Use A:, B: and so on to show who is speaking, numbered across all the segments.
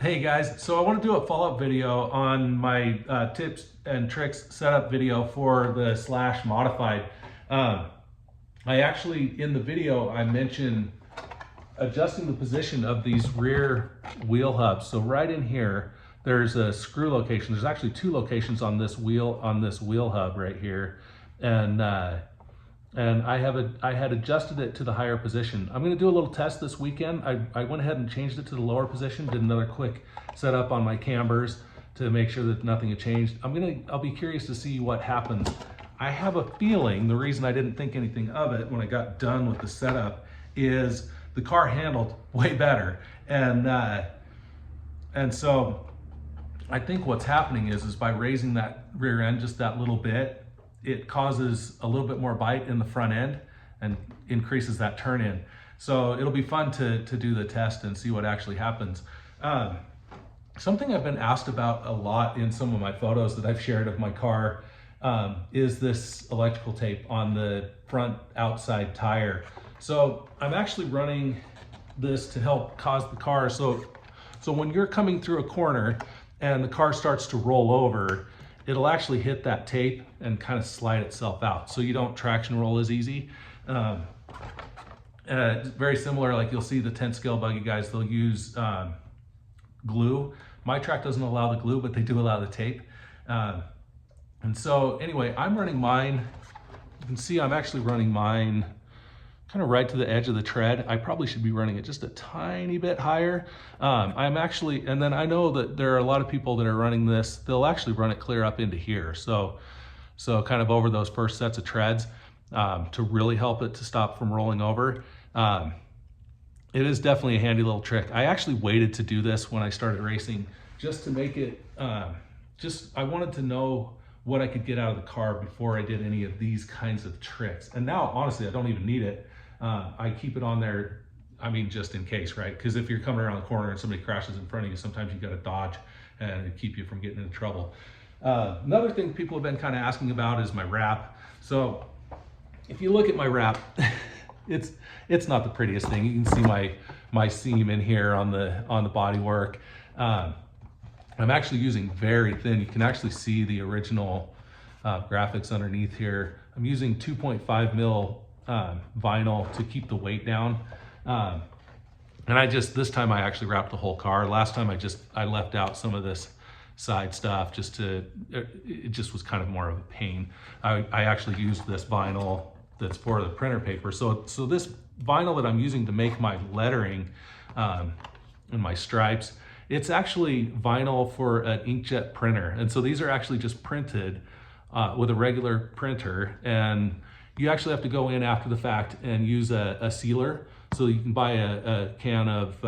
A: Hey guys, so I want to do a follow-up video on my tips and tricks setup video for the Slash Modified. I actually, in the video, I mentioned adjusting the position of these rear wheel hubs. So right in here, there's a screw location. There's actually two locations on this wheel hub right here, and I had adjusted it to the higher position. I'm gonna do a little test this weekend. I went ahead and changed it to the lower position, did another quick setup on my cambers to make sure that nothing had changed. I'll be curious to see what happens. I have a feeling the reason I didn't think anything of it when I got done with the setup is the car handled way better. And so I think what's happening is by raising that rear end just that little bit, it causes a little bit more bite in the front end and increases that turn in. So it'll be fun to do the test and see what actually happens. Something I've been asked about a lot in some of my photos that I've shared of my car is this electrical tape on the front outside tire. So I'm actually running this to help cause the car. So when you're coming through a corner and the car starts to roll over, it'll actually hit that tape and kind of slide itself out. So you don't traction roll as easy. Very similar, like you'll see the 10 scale buggy guys, they'll use glue. My track doesn't allow the glue, but they do allow the tape. And so anyway, I'm running mine. You can see I'm actually running mine kind of right to the edge of the tread. I probably should be running it just a tiny bit higher. And then I know that there are a lot of people that are running this, they'll actually run it clear up into here. So kind of over those first sets of treads to really help it to stop from rolling over. It is definitely a handy little trick. I actually waited to do this when I started racing just to make it, I wanted to know what I could get out of the car before I did any of these kinds of tricks. And now, honestly, I don't even need it. I keep it on there, I mean, just in case, right? Because if you're coming around the corner and somebody crashes in front of you, sometimes you gotta dodge and keep you from getting into trouble. Another thing people have been kind of asking about is my wrap. So if you look at my wrap, it's not the prettiest thing. You can see my seam in here on the bodywork. I'm actually using very thin. You can actually see the original graphics underneath here. I'm using 2.5 mil vinyl to keep the weight down. And this time I actually wrapped the whole car. Last time I left out some of this side stuff it just was kind of more of a pain. I actually used this vinyl that's for the printer paper. So this vinyl that I'm using to make my lettering and my stripes, it's actually vinyl for an inkjet printer. And so these are actually just printed with a regular printer, and you actually have to go in after the fact and use a sealer. So you can buy a can of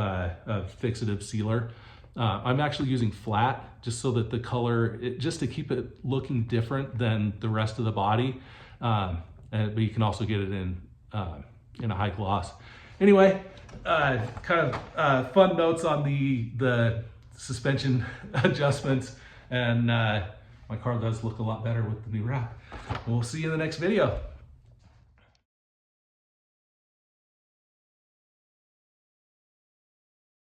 A: fixative sealer. I'm actually using flat just so that the color, just to keep it looking different than the rest of the body. But you can also get it in a high gloss. Anyway, kind of fun notes on the suspension adjustments, and my car does look a lot better with the new wrap. We'll see you in the next video.